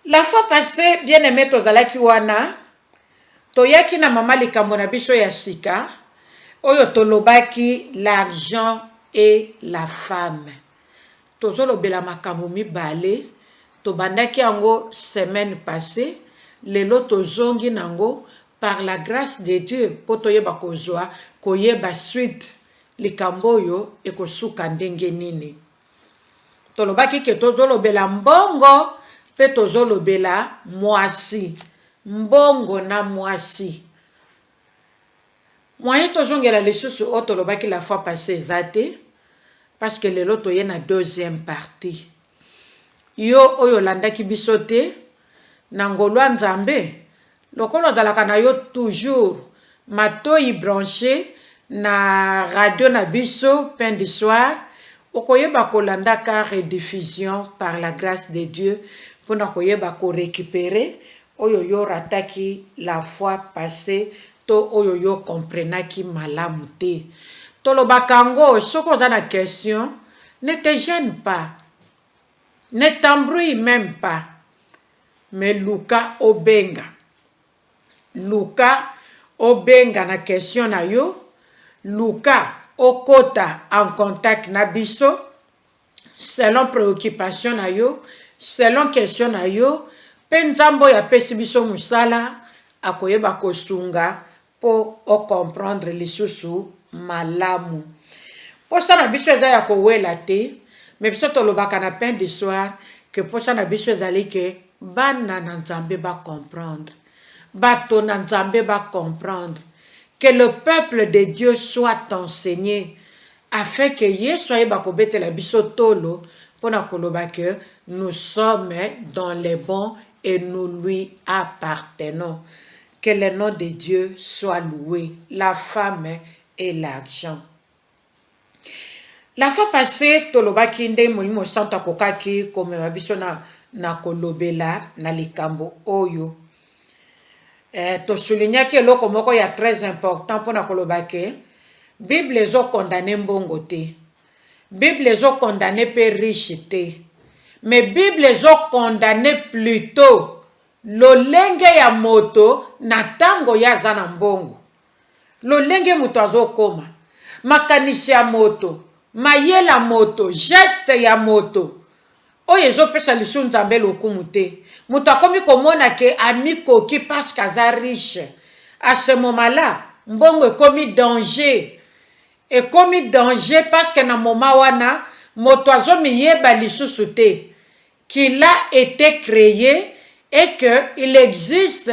La fois passée, bien aimé tozalaki wana, toyaki na mama likambo na biso ya sika, oyo tolobaki l'argent et la femme. Tozolobela makambo mibale, tobandaki yango semaine passée, lelo tozongi nango par la grâce de Dieu, po toyeba kozwa, koyeba suite likambo oyo ekosuka ndenge nini. Tolobaki ke tozolobela mbongo, pe tozolobela mwasi. Mbongo na mwasi. Moyen tozongela lisusu o tolobaki la fois passée zate, parce que lelo toye na deuxième partie. Yo oyo landaki biso te, na ngolwa nzambe, lokolo zalaka na yo toujours, matoi branché, na radio na biso, pain du soir, okoyeba kolandaka rediffusion par la grâce de Dieu, pour koyeba ko récupérer, oyo yo rataki la fois passée, to oyo yo comprenaki malamu te. Tolobakango, soko dans la question, ne te gêne pas, ne t'embrouille même pas, mais Luka obenga. Luka obenga na question na yo, Luka okota en contact na biso, selon préoccupation na yo, selon question na yo, pe nzambo ya pesi biso musala, akoyeba kosunga, po o comprendre lisusu malamu. Po sa na biso eza ya kowela te, mais biso tolobaka na pain du soir, que po sa na biso ezali ke, bana na nzambe ba comprendre. Bato na nzambe ba comprendre. Que le peuple de Dieu soit enseigné, afin que Yesu ayeba kobetela biso tolo, pona koloba que nous sommes dans les bons et nous lui appartenons. Que le nom de Dieu soit loué, la femme et l'argent. La fois passée, tolobaki nde molimo santa kokaki komema biso na kolobela na likambo oyo. To soulignaki eloko moko ya très important pona kolobake, Bible ezo condamné mbongo te. Bible ezo condamné pe riche te. Mais Bible ezo condamné plutôt lolenge ya moto na tango ya zana mbongo. Lolenge moto azokoma. Makanisi ya moto, mayela moto, geste ya moto. Oyo ezopesa lisu nzambe lokumu te. Moto akomi komona ke amikoki parce kaza riche. À ce moment-là, mbongo ekomi danger. Ekomi danger parce que na moment wana, moto azomi yeba lisusu te. Qu'il a été créé et qu'il existe,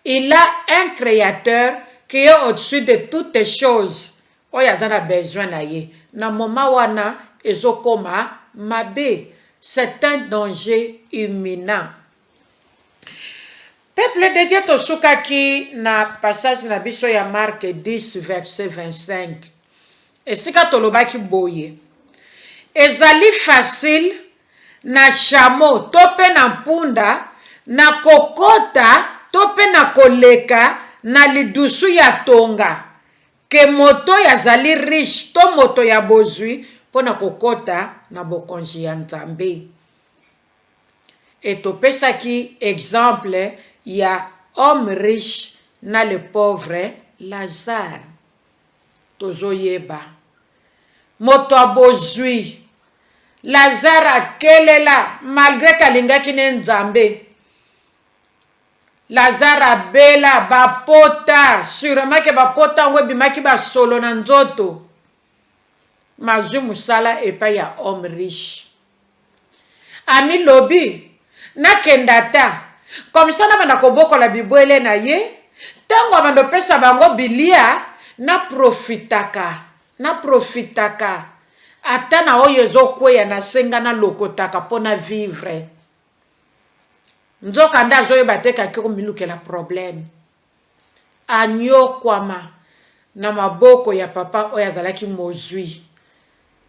il a un créateur qui est au-dessus de toutes les choses. Oya dana besoin na ye. Na moment wana, ezokoma mabe. C'est un danger imminent. Peuple de Dieu tosukaki na passage na biso ya Marc 10 verset 25. Et sika tolobaki boye. Ezali facile na chameau tope na mpunda na kokota tope na koleka na lidusu ya tonga. Ke moto ya zali riche to moto ya bozwi pona kokota na bokonzi ya nzambe. Et topesaki exemple ya homme riche na le pauvre Lazare. Tozoyeba. Moto abozwi. Lazare akelela malgré kalingaki ne nzambe. Lazare abela bapota. Sûrement ke bapota ngwe bimaki basolo na nzoto. Mazwi musala epa ya homme riche. Ami lobi. Nakendata. Comme ça na koboko la bibwele na ye. Tango amando pesa bango bilia. Na profitaka. Na profitaka. Ata na oyo ezokweya na senga na lokotaka pona vivre. Nzoka nda zoyeba te kaki milukela problème. Anyokwama na maboko ya papa oyo azalaki mozwi.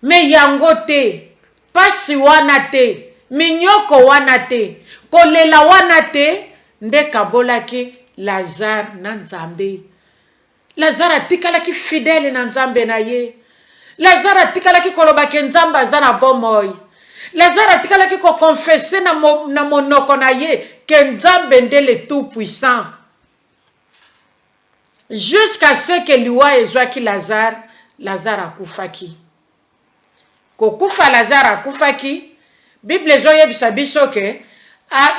Me yango te, pasi wana te, minyoko wana te, kolela wana te, nde kabolaki Lazare na nzambe. Lazare atikalaki fidèle na nzambe na ye. Lazare atikalaki kolobaki nzambe aza na bomoi. Lazare atikalaki ko confesser na monoko na ye que Nzambe nde le tout puissant. Jusqu'à ce que liwa ezwaki Lazare, Lazare akufaki. Kokufa Lazare akufaki, Bible ezoyebisa biso ke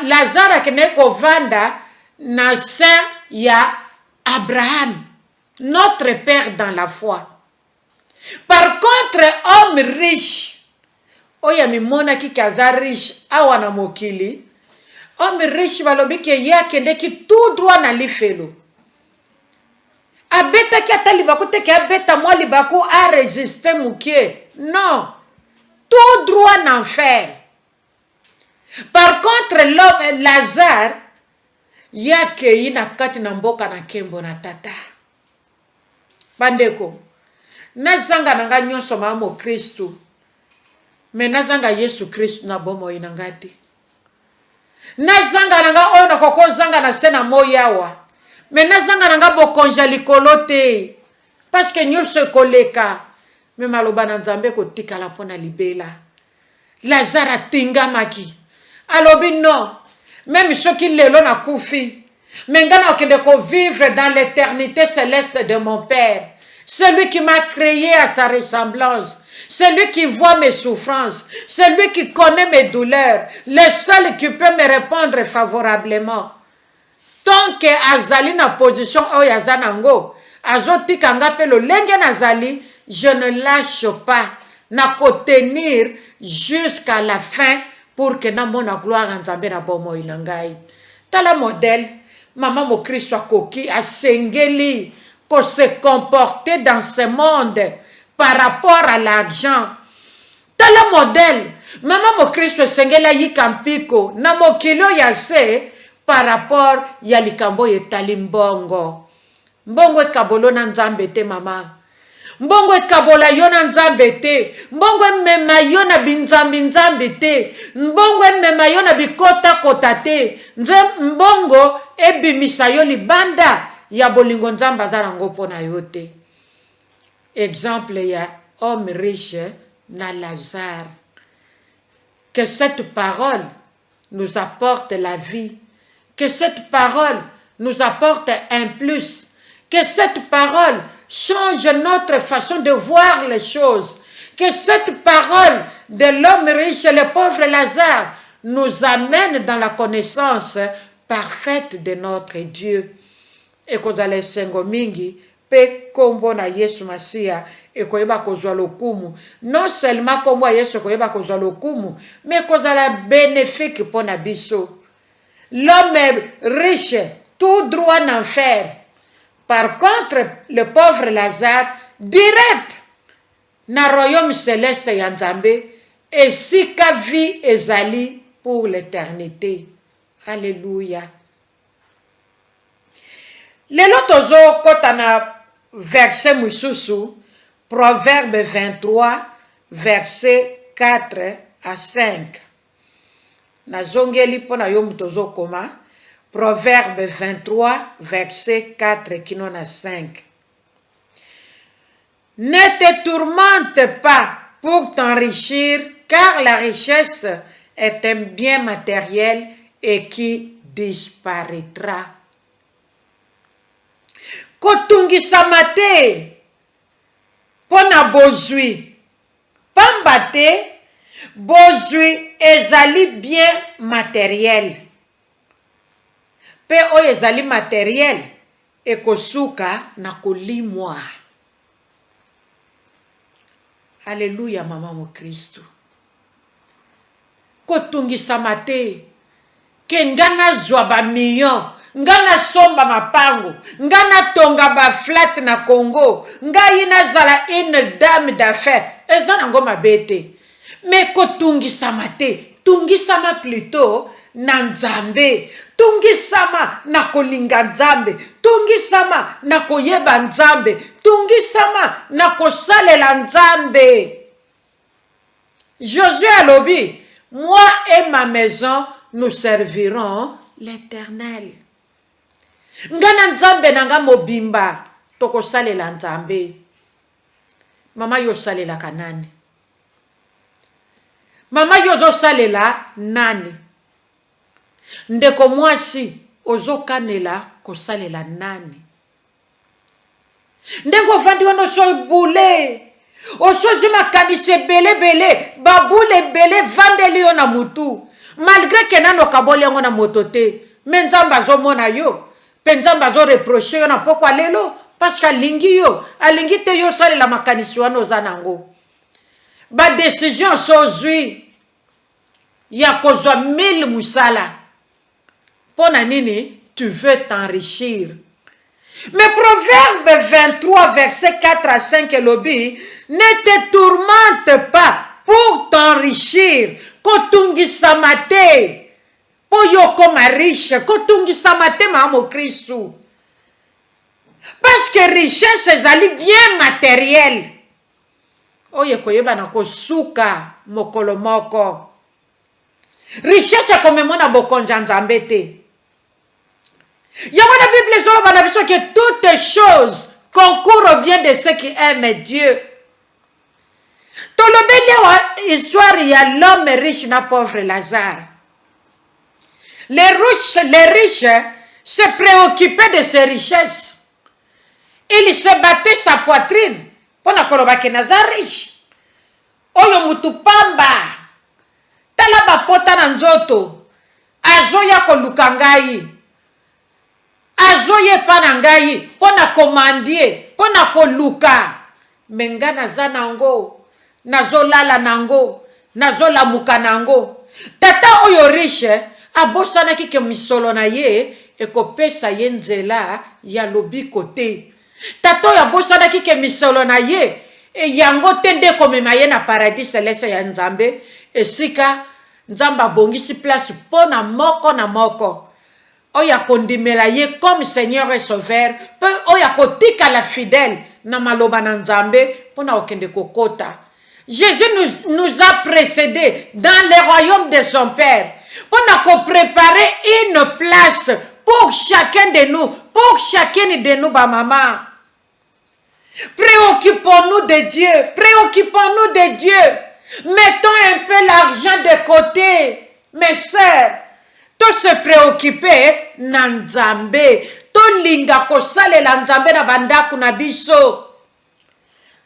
Lazare akende kovanda na sein ya Abraham, notre père dans la foi. Par contre, homme riche, oya mimona ki kaza riche awa na mokili, homme riche balobi ke ye akendeki tout droit na lifelo. Abeta ki ata libaku te ki abeta mwa libaku a résister mukie. Non, tout droit en enfer. Par contre, l'homme Lazare, yake ina kati na mboka na kembo na tata. Bandeko, nazanga nanga nyonso mamo Kristu, me nazanga Yesu Kristu na bomo inangati. Nazanga nanga ono koko zanga na sena moyawa, me nazanga nanga bokonja likolo te, parce que nyonso koleka, me maloba na Nzambe kotika la pona libela. Lazare atingamaki. Alobi non, même ceux qui lelo na kufi, maintenant que de vivre dans l'éternité céleste de mon Père, celui qui m'a créé à sa ressemblance, celui qui voit mes souffrances, celui qui connaît mes douleurs, le seul qui peut me répondre favorablement. Tant que azali na position oyo azanango, azotika nga pe lo lenge nazali, je ne lâche pas, na tenir jusqu'à la fin pour que na mona gloire Nzambe na bomo inangai. Tala modèle, maman mo Christ akoki asengeli ko se comporter dans ce monde par rapport à l'argent. Tala modèle, maman mo Christ asengela yikampiko na mokilo ya se par rapport ya likambo yetali mbongo. Mbongo ekabolo na Nzambe te mama. Mbongo ekabola yo na Nzambe te. Mbongo emema yo na binzambi te. Mbongo emema yo na bikota kota te. Mbongo ebimisa yo libanda ya bolingo Nzambe azarango pona yo te. Exemple ya homme riche na Lazare. Que cette parole nous apporte la vie. Que cette parole nous apporte un plus. Que cette parole change notre façon de voir les choses. Que cette parole de l'homme riche et le pauvre Lazare nous amène dans la connaissance parfaite de notre Dieu. Et kozala sengo mingi pe kombo na Yesu Masia et koyeba kozwa lokumu. Non seulement kombo Yesu koyeba kozwa lokumu, mais kozala bénéfique pour na biso. L'homme riche tout droit en enfer. Par contre, le pauvre Lazare, direct na royaume céleste ya Nzambe, et si ka vie ezali pour l'éternité. Alléluia. Lelo tozo kota na verset mususu, Proverbe 23, verset 4 à 5. Na zongeli pona yo mutozo koma. Proverbe 23, verset 4 kino na 5. Ne te tourmente pas pour t'enrichir, car la richesse est un bien matériel et qui disparaîtra. Kotungisa te pona bozwi. Pamba te bozwi ezali bien matériel. Pe oyo ezali matériel ekosuka na kolimwa. Alléluia mama mo Kristo. Kotungisa te ke ngana zwa ba million, ngana somba mapango, ngana tonga ba flat na Congo, ngayina zala une dame d'affaires. Ezana ngoma bete. Mais kotungisa te, tungisama plutôt na Nzambe, tungisama na kolinga Nzambe, tungisama na koyeba Nzambe, tungisama na kosalela Nzambe. Josué alobi, moi et ma maison, nous servirons l'Éternel. Ngana Nzambe nanga mobimba, toko salela Nzambe. Mama yo salela kanani. Mama yozo salela nani. Ndeko mwasi ozo kanela ko salela nani. Ndengo vandi wano so bule. Oso zima kanise bele bele. Babule bele vandeli yo na mutu. Malgré que nano kabole yango na motote. Menzamba zo mona yo. Penzamba zo reproche yo na poko alelo. Parce que alingi yo. Alingi te yo salela makanisi wano zanango. Ba décision so zui. Ya kozwa 1000 musala. Pona nini, tu veux t'enrichir. Mais Proverbe 23, verset 4 à 5, lobby, ne te tourmente pas pour t'enrichir. Kotungi samate. Po yoko ma riche. Kotungi samate mamo Christou. Parce que richesse, ezali bien matériel. Oye koyeba na kosuka mokolo moko. Richesse comme mona bokonza nzambe te. Yama la Bible zo bana biso que toutes choses concourent au bien de ceux qui aiment Dieu. Tolobele wa histoire ya l'homme riche na pauvre Lazare. Les riches se préoccupaient de ses richesses. Il se battait sa poitrine pour na koloba ke naza riche. Oyo mutu pamba. Tala bapota na nzoto. Azo ya koluka ngai. Azo ye pa na ngai. Pona komandie. Pona koluka. Menga naza nango. Nazo lala nango. Nazo lamuka nango. Tata oyo riche. Abosana kike misolo na ye. Eko pesa ye nzela. Ya lobi kote. Tata oyo abosana kike misolo na ye. E yango tende komema ye na paradis celeste ya nzambe. Esika nzamba bongisi place pona moko na moko. Oya kondimela ye comme Seigneur et Sauveur. Oya kotika la fidèle na maloba na nzambe pona okende kokota. Jésus nous a précédés dans le royaume de son Père. Pona ko préparer une place pour chacun de nous. Pour chacune de nous, ba maman. Préoccupons-nous de Dieu. Préoccupons-nous de Dieu. Mettons un peu l'argent de côté. Mes sœurs, tous se préoccuper na nzambe. To linga kosale la nzambe na bandaku na biso.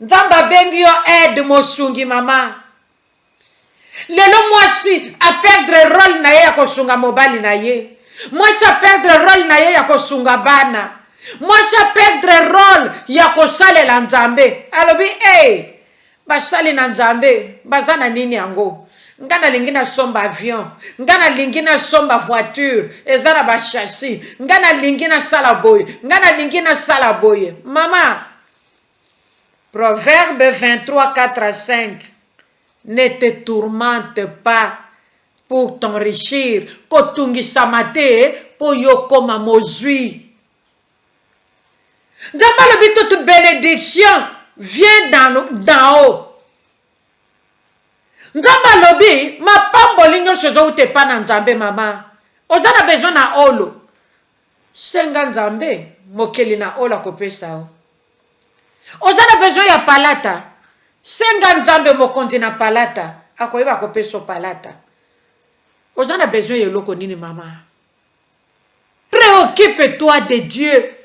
Nzamba bengi yo aide mosungi mama. Lelo mwasi a perdre rôle na ye ya kosunga mobali na ye. Mwasi a perdre rôle na ye ya kosunga bana. Mwasi a perdre rôle ya kosale la nzambe. Alobi basali na nzambe bazana nini yango. Ngana lingina somba avion, ngana lingina somba voiture, ezana ba chassis, ngana lingina sala boye, ngana lingina sala boye. Maman, Proverbe 23, 4 à 5. Ne te tourmente pas pour t'enrichir. Kotungi samate pour yokoma mozui. Nzamba lobi toute bénédiction vient d'en haut. Nzamba lobi, ma pamboli nyonso zo ute pa na nzambe mama. Ozana besoin na olo. Senga nzambe, mokeli na ola kopesa o. Ozana besoin ya palata. Senga nzambe mokonzi na palata. Akoyeba kopesa palata. Ozana besoin ya loko nini mama. Préoccupe-toi de Dieu.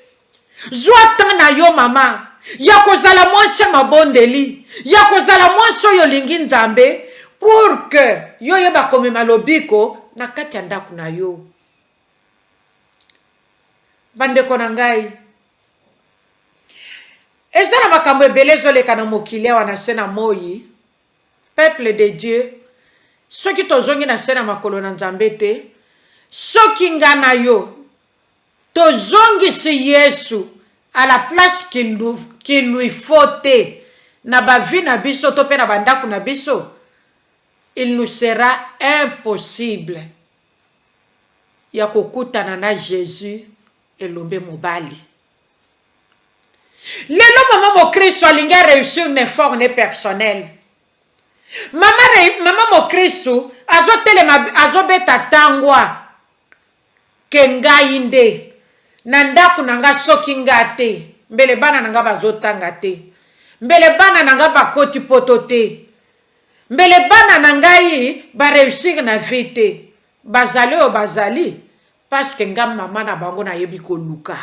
Zwa tan na yo mama. Yako zala mwasha mabondeli. Yako zala mwasha yo lingi nzambe. Pour que yo yeba kome malobiko na kati ya ndaku na yo. Bandeko na ngai. Ezana makambo ebele ezoleka na mokili awa na se na moi. Peuple de Dieu. Soki tozongi na se na makolo na nzambe te. Soki nga na yo. Tozongisi Yesu à la place qu'il lui faut te. Na bavi na biso to pe na bandaku na biso. Il nous sera impossible ya kokutana na Jésus elombe mobali. Lelo maman mo Christ alinga réussir un effort ne personnel. Maman mo Christ azo beta tangwa kenga inde nandaku nanga soki ngate mbele bana nanga bazotanga te mbele bana nanga bakoti poto te mbele bana na ngai ba réussir na vie te bazali o bazali parce que ngam mama na bango na yebi koluka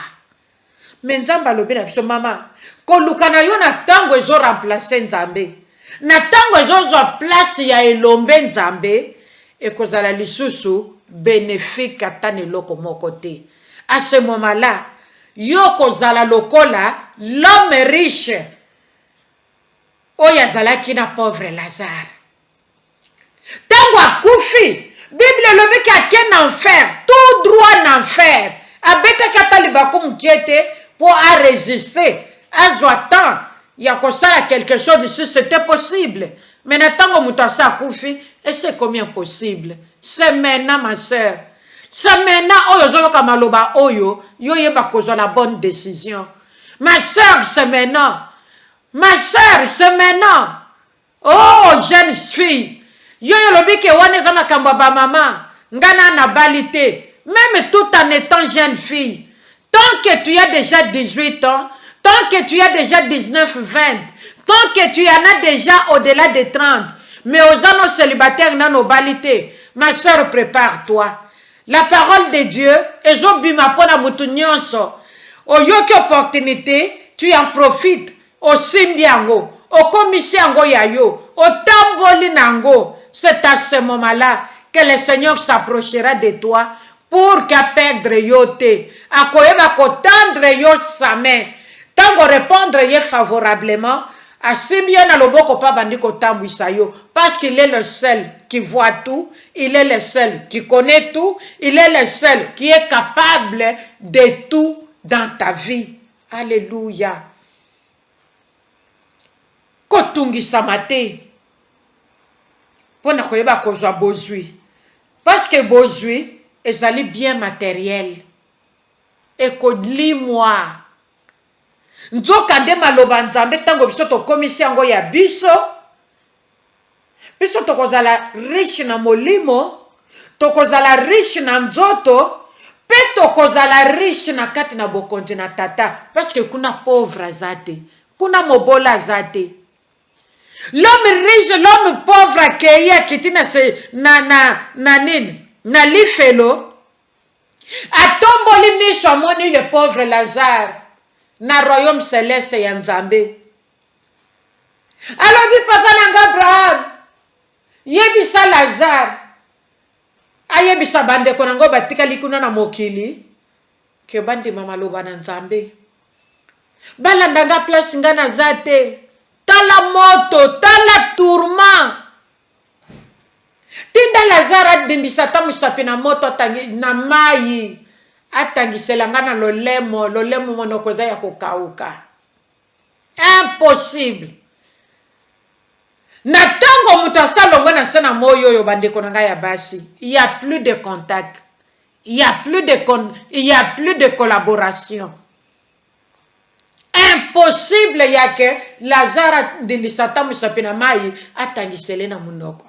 mais nzambe alobi na biso mama koluka na yo na ntango ezo remplacer nzambe na ntango ezozwa place ya elombe nzambe ekozala lisusu bénéfique ata na eloko moko te. À ce moment-là yo kozala lokola l'homme riche oyo azalaki na pauvre Lazare. Tango akufi Bible elobi ki ake na enfer, tout droit na enfer, abetaki ata libaku mokie te pour a résister azwa temps ya kosala quelque chose ici c'était possible. Mais na tango moto asa akufi et c'est combien possible? C'est maintenant ma sœur, c'est maintenant oyo ozoyoka maloba oyo yo yeba kozwa la bonne décision. Ma sœur, c'est maintenant. Ma sœur, c'est maintenant. Oh, jeune fille. Yo lobi ke wane za makambo ba maman. Ngana na balité. Même tout en étant jeune fille. Tant que tu as déjà 18 ans, tant que tu as déjà 19, 20, tant que tu en as déjà au-delà de 30, mais aux anneaux célibataires nano balité, ma sœur, prépare-toi. La parole de Dieu, ezobima pona mutu nyonso. Oyoki opportunité, tu en profites. Osimbi yango, okomisi yango yayo, otamboli nango. C'est à ce moment-là que le Seigneur s'approchera de toi pour qu'à perdre yote. Akoyeba kotendre yo sa main. Tango répondre ye favorablement, asimbi yo na loboko pa bandi kotambwisa yo. Parce qu'il est le seul qui voit tout, il est le seul qui connaît tout, il est le seul qui est capable de tout dans ta vie. Alléluia. Kotungisa te pona koyeba kozwa bozwi parce que bozwi ezali bien matériel ekolimwa nzoka nde maloba nzambe tango biso tokomisi yango ya biso tokozala riche na molimo, tokozala riche na nzoto, pe tokozala riche na kati na bokonzi na tata parce que kuna pauvre azate, kuna mobola azate. L'homme riche, l'homme pauvre akeye kiti na lifelo atomboli miso amoni le pauvre Lazare na royaume céleste ya Nzambe. Alobi papa nanga Abraham yebisa Lazare ayebisa bandeko nango batikali kuna na mokili ke bandima maloba na Nzambe balandanga place nga na zate. Tala moto, tala tourment. Tinda Lazare adindisa ta musapi na moto na mai. Atangiselanga na lolemo monokoza ya kokauka. Impossible. Na tango mutu asalongo na sena moyo yo bandeko na ngai ya basi. Il y a plus de contact. Il y a plus de collaboration. Impossible yake Lazare dinisata musapina mai atangisele na munoko.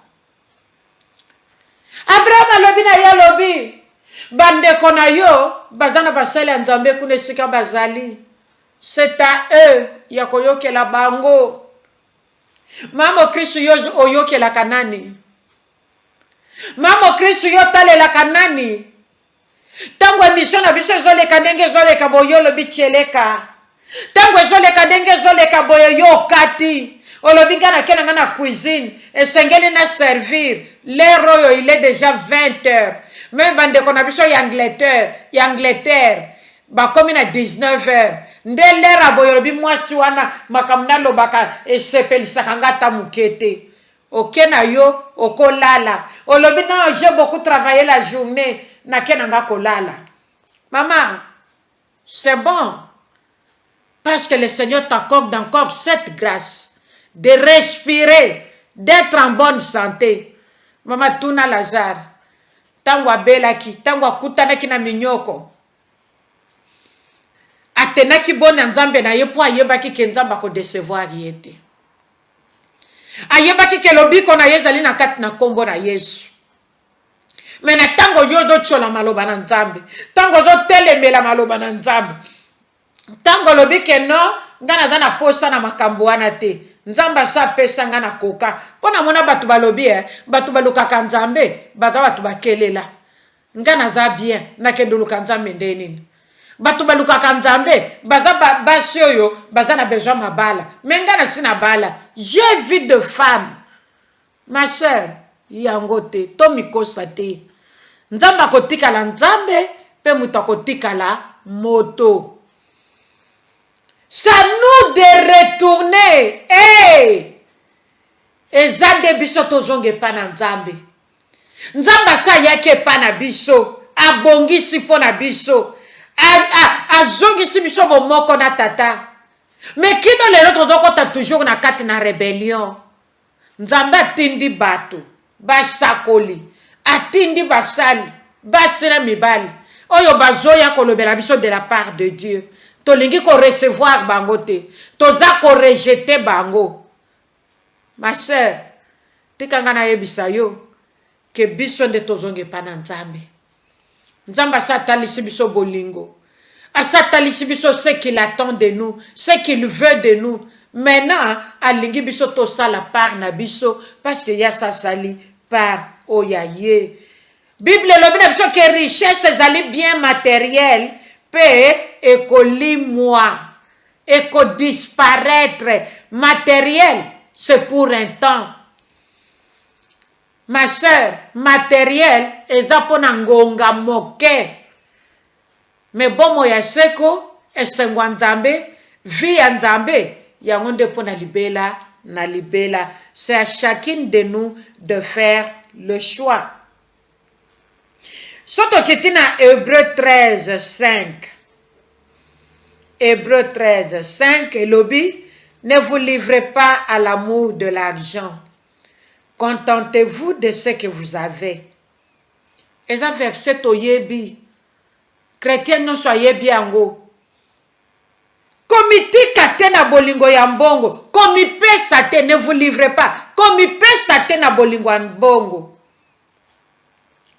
Abraham alobi na yo lobi bandeko na yo bazana basali ya Nzambe kuna sika bazali. C'est à eux ya koyokela bango. Mamo Kristo yo oyokela kanani. Mamo Kristo yo talela kanani. Tango emission na biso zoleka ndenge zoleka boyolo bicheleka. Tango ezoleka ndenge ezoleka boye yo kati olobinga na kena na cuisine esengeli na servir l'heure oyo il est déjà 20 heures même bandeko na biso ya Angleterre bakomi na 19 heures nde l'heure aboye olobi mwasi wana makamna lobaka esepelisaka ngata mukete okena yo okolala olobi non j'ai beaucoup travaillé la journée na kena nga kolala. Maman, c'est bon. Parce que le Seigneur t'accorde encore cette grâce de respirer, d'être en bonne santé. Mama tuna Lazare, tango abelaki, tango akutanaki na minyoko. Atenaki bona Nzambe na ye po ayebaki ke Nzambe ko décevoir yete. Ayebaki ke lobiko na yezali na kati na kombo na Yesu. Mais na tango yo do chola maloba na Nzambe, tango zo telemela maloba na Nzambe. Tango lobi ke no ngana zana posa na makambo wana te nzamba sa pesa nga na koka pona mona batu balobi batu balukaka nzambe baza batu bakelela nga naza bien nakende luka nzambe ndenini batu balukaka nzambe baza basi oyo baza na besoin mabala me nga na si na bala j'ai vu de femme ma sœur yango te to mikosa te nzambe akotikala nzambe pe mutu akotikala moto. C'est à nous de retourner. Eza de biso tozonge pa na nzambe. Nzambe sa yake pa na biso. Abongisi po na biso. Azongisi biso bomoko na tata. Mais kino lelo tozokota toujours na kati na rébellion. Nzambe atindi bato. Basakoli. Atindi basali. Basina mibali. Oyo bazoya kolobela biso de la part de Dieu. Tolingi ko recevoir bango te. Toza ko rejeter bango. Ma sœur, tikanga na yebisa yo ke biso nde tozonge pa na nzambe. Nzambe asatalisi biso bolingo. Asatalisi biso ce qu'il attend de nous, ce qu'il veut de nous. Maintenant, alingi biso to sala par na biso parce que ya sa sali par oyaye. Bible lobi na biso ke richesse ezali bien matériel. Paix et moi et que disparaître matériel c'est pour un temps. Ma sœur, matériel eza pona ngonga moke mais bomo ya seko esengwa nzambe vie ya nzambe yango nde pona libela na libela. C'est à chacune de nous de faire le choix. Soto ketina Hébreu 13, 5. Hébreu 13, 5. Et lobby, ne vous livrez pas à l'amour de l'argent. Contentez-vous de ce que vous avez. Et ça verset au yebi. Chrétien non soyez bien ango. Komiti kate na bolingo ya mbongo. Komi pesa te, ne vous livrez pas. Komi pesa te na bolingo ya mbongo.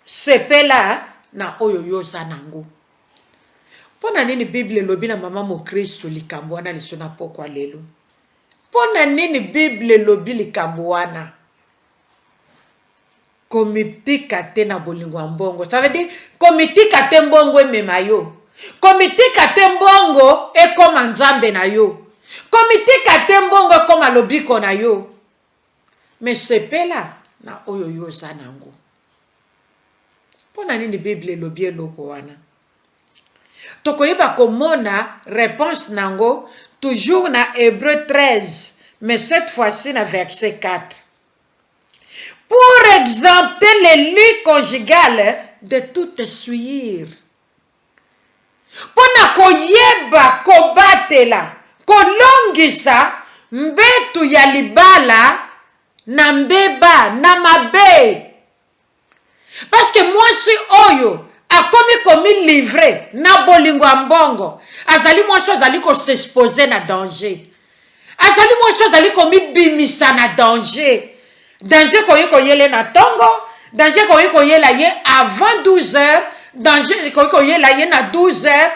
Sepela na oyo yoza nango. Pona nini Bible lobi na mama mo Kristo likambo wana lisona pokwa lelo? Pona nini Bible lobi likambo wana? Komitika te na bolingo mbongo. Ça veut dire komitika te mbongo emema yo. Komitika te mbongo ekoma nzambe na yo. Komitika te mbongo ekoma lobiko na yo. Mais sepela na oyo yoza nango. Pona nini Bible lobi eloko wana? Tokoyeba komona réponse nango toujours na Hébreu 13 mais cette fois-ci na verset 4. Pour exempter les lits conjugales de toute souillure. Pona koyeba kobatela kolongisa mbetu ya libala na mbeba na mabe. Parce que moi si oyo akomi livré na bolingo mbongo azali moi so azali ko s'exposer na danger. Azali moi so azali komi bimisa na danger. Danger ko yele na tongo, danger ko yela ye avant 12h, danger ko yela ye na 12h.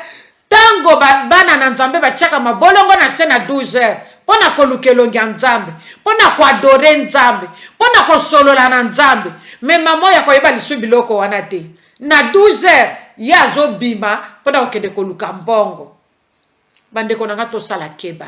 Tango bana na nzambe bachaka mabolongo na se na 12h. Pona kolukelongi ya nzambe, pona ko adore nzambe, pona ko solola na nzambe. Mais maman ya koyeba lisu biloko wana te. Na 12h ya zo bima pona okende koluka mbongo. Bande konanga to sala keba.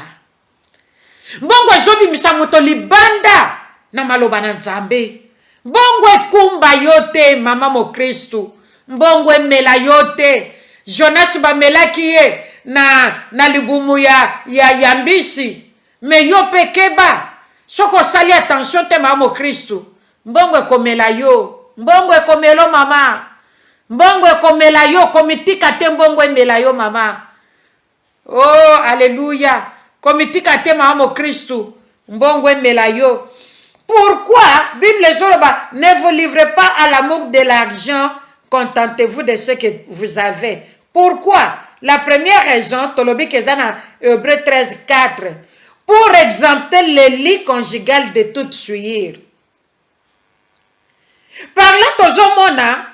Mbongo zo bimisa moto libanda na maloba na nzambe. Mbongo ekumba yote mama mo Kristu. Mbongo emela yote. Jonas bamelaki ye na libumu ya mbisi. Me yo pekeba. Soko sali attention te mama mo Kristu. Mbongo ekomela yo. Mbongo ekomelo mama. Mbongo ekomela yo. Komitika te mbongo emela yo mama. Oh, alléluia. Komitika te mama mo Kristu. Mbongo emela yo. Pourquoi, Bible Zoroba, ne vous livrez pas à l'amour de l'argent, contentez-vous de ce que vous avez. Pourquoi? La première raison, Tolobi Kezana, Hébreu 13, 4, pour exempter le lit conjugal de toute souillure. Par là, tozomona,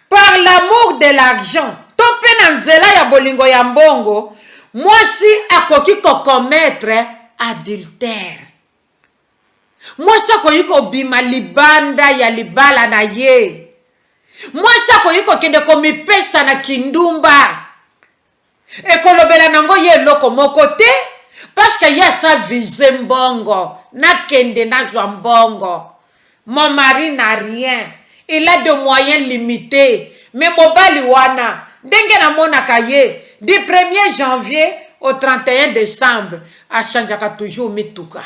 par l'amour de l'argent, tope nanzela ya bolingo ya mbongo, moi si akoki ko commettre adultère. mwasi akoki bima libanda ya libala na ye, mwasi akoki kokende komipesa na kindumba ekolobela nango ye eloko moko te, parce que ye sa vise mbongo, nakende nazwa mbongo. Mon mari n'a rien, il a des moyens limités, mais mobali wana ndenge na monaka ye du 1er janvier au 31 décembre achangeaka toujours mituka.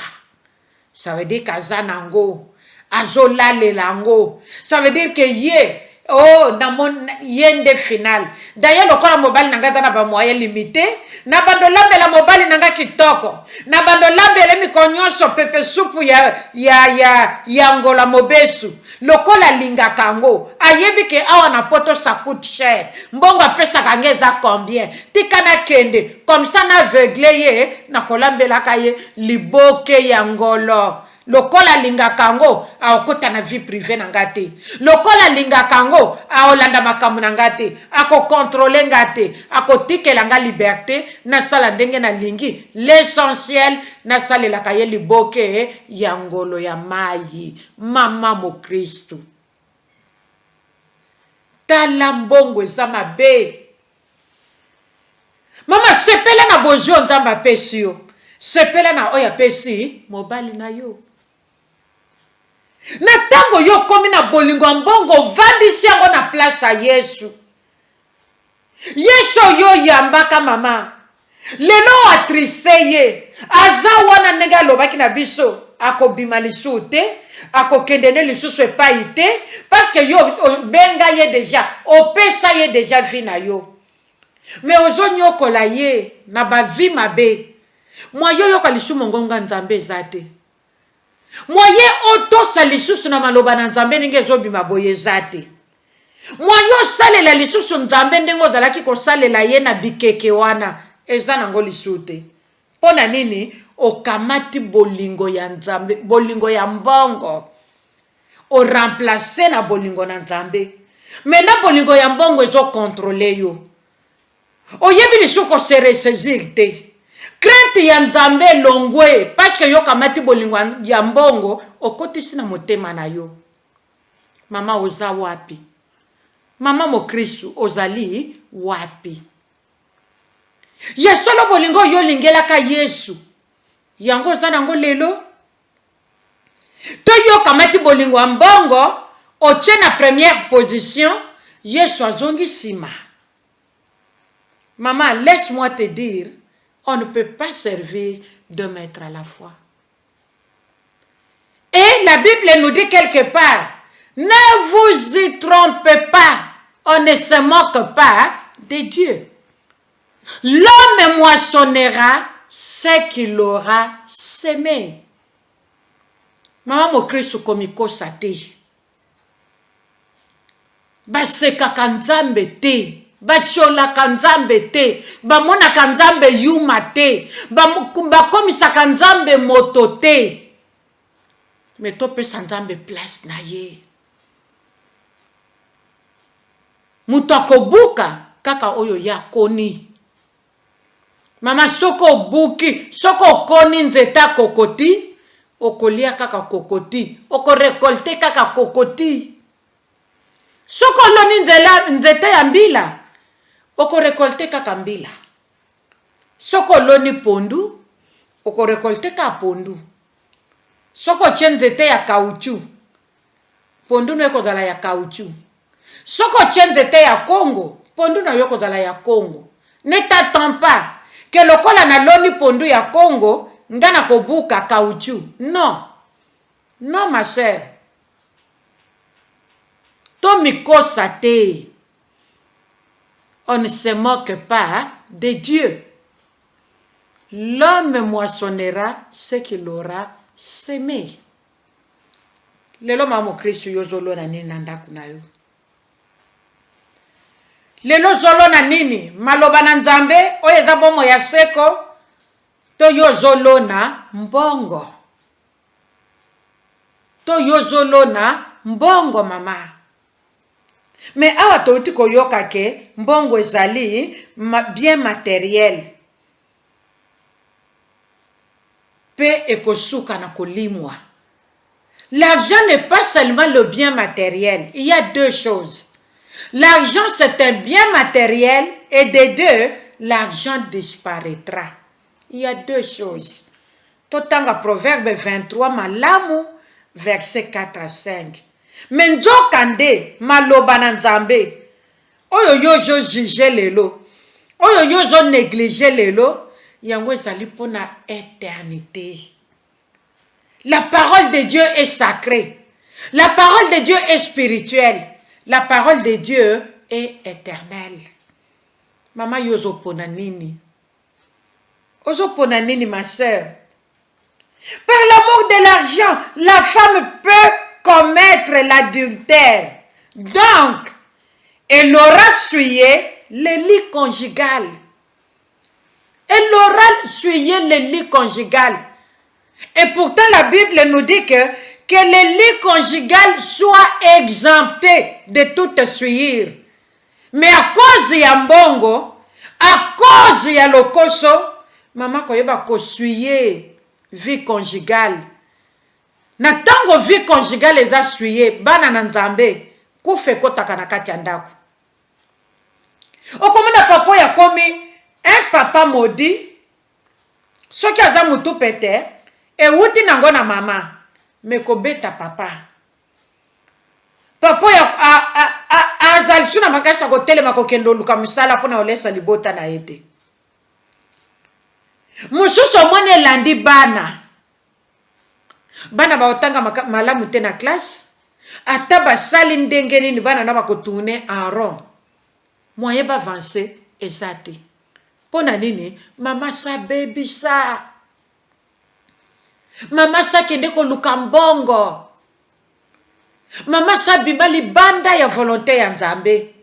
Ça veut dire qu'aza nango azolale lango, ça veut dire que ye oh na mon yende final. D'ailleurs lokola mobali nanga za na ba moyen limité, na bando lambela mobali nanga kitoko, na bando lambela mikonyonso pepe supu ya ngola mobesu, lokola linga kango ayebi ke awa na poto ça coûte cher, mbongo pesa kangeza combien tikana kende comme ça na aveugle ye na kolambela kaye liboke ya ngolo. Lokola linga kango aokota na vie privée nangate, lokola linga kango aolanda makamu nangate, ako contrôler ngate, ako tikela nga liberté na sala ndenge na lingi, l'essentiel na sala la kaye liboke ya ngolo ya mayi. Mama mo Kristu, tala mbongo eza mabe. Mama sepela na bojo nzamba pesi yo, sepela na oya pesi mobali na yo. Na tango yo komi na bolingo mbongo vandisi yango na place ya Yesu. Yesu yo yambaka mama. Lelo atriste ye. Aza wana nega lobaki na biso. Ako bima lisu te. Ako kendene lisusu epai te. Parce que yo benga ye deja. Opesa ye deja vi na yo. Mais ozo nyokola ye na ba vi mabe. Mwa yo yoka lisu mongonga nzambe zate. Moye oto salisusu na maloba na nzambe ndenge ezobima boye zate. Moyo salela lisusu nzambe ndenge ozalaki kosalela ye na bikeke wana eza nango lisu te. Pona nini okamati bolingo ya nzambe, bolingo ya mbongo o remplacer na bolingo na nzambe. Mena bolingo ya mbongo ezo contrôler yo. Oyebi lisu ko se ressaisir te. Crainte ya nzambe longwe parce que yo kamati bolingo ya mbongo okotisi na motema na yo. Mama oza wapi? Mama mo Kristu ozali wapi? Yesu lo bolingo yo lingelaka Yesu. Yango za nango lelo. To yo kamati bolingo ya mbongo otie na première position, Yesu azongi sima. Maman, laisse-moi te dire, on ne peut pas servir deux maîtres à la fois. Et la Bible nous dit quelque part, ne vous y trompez pas, on ne se moque pas de Dieu. L'homme moissonnera ce qu'il aura semé. Maman mo Kristu komiko sate. Baseka kanzambe te. Bachola kanzambe te, bamona kanzambe yuma te, bakomisa kanzambe moto te. Mais tope sanzambe place na ye. Mutu akobuka kaka oyo ya koni. Mama soko buki, soko koni nzeta kokoti, okolia kaka kokoti, oko rekolte kaka kokoti. Soko loni nzeta ya mbila, oko rekolte kaka mbila. Soko loni pondu, oko rekolte ka pondu. Soko chenzete ya kauchu, pondu no yoko dala ya kauchu. Soko chenzete ya Congo, pondu no yoko dala ya Congo. Ne t'attends pas que lokola na loni pondu ya Congo, ngana kobuka kauchu. Non. Non ma sœur. Tomikosa te. On ne se moque pas de Dieu. L'homme moissonnera ce qu'il aura semé. Lelo mamo Kristu yozolo na nini nandaku na yo. Lelo zolo na nini maloba na nzambe oyo eza bomo ya seko to yozolo na mbongo. To yozolo na mbongo mama. Mais awa touti koyoka ke mbongo ezali bien matériel. Pe ekosuka na kolimwa. L'argent n'est pas seulement le bien matériel. Il y a deux choses. L'argent, c'est un bien matériel et des deux, l'argent disparaîtra. Il y a deux choses. Totanga Proverbe 23, malamu, verset 4 à 5. Menzo kande, maloba na nzambe. Oyo yozo juge lelo. Oyo yozo néglige lelo. Yango ezali pona éternité. La parole de Dieu est sacrée. La parole de Dieu est spirituelle. La parole de Dieu est éternelle. Mama yozo pona nini? Ozo pona nini, ma sœur? Par l'amour de l'argent, la femme peut commettre l'adultère. Donc, elle aura souillé le lit conjugal. Elle aura souillé le lit conjugal. Et pourtant, la Bible nous dit que le lit conjugal soit exempté de toute souillure. Mais à cause de mbongo, à cause de lokoso, maman koyeba ko souiller vie conjugale. Na tango vie conjugale eza souillé, bana na nzambe, kufe kotaka na kati ya ndako. Okomona papa ya komi, un papa maudit, soki aza mutu pete, e wuti nango na mama, me kobeta papa. Papa ya azalisu na makasa kotelema kokendo luka misala pona olesa libota na ete. Mususu omoni elandi bana. Bana baotanga malamu te na classe. Ata basali ndenge nini bana na bakotourner en rond. Moyen ba avancer ezate. Pona nini? Mama sa baby sa. Mama sa kende ko luka mbongo. Mama sa bima libanda ya volonté ya nzambe.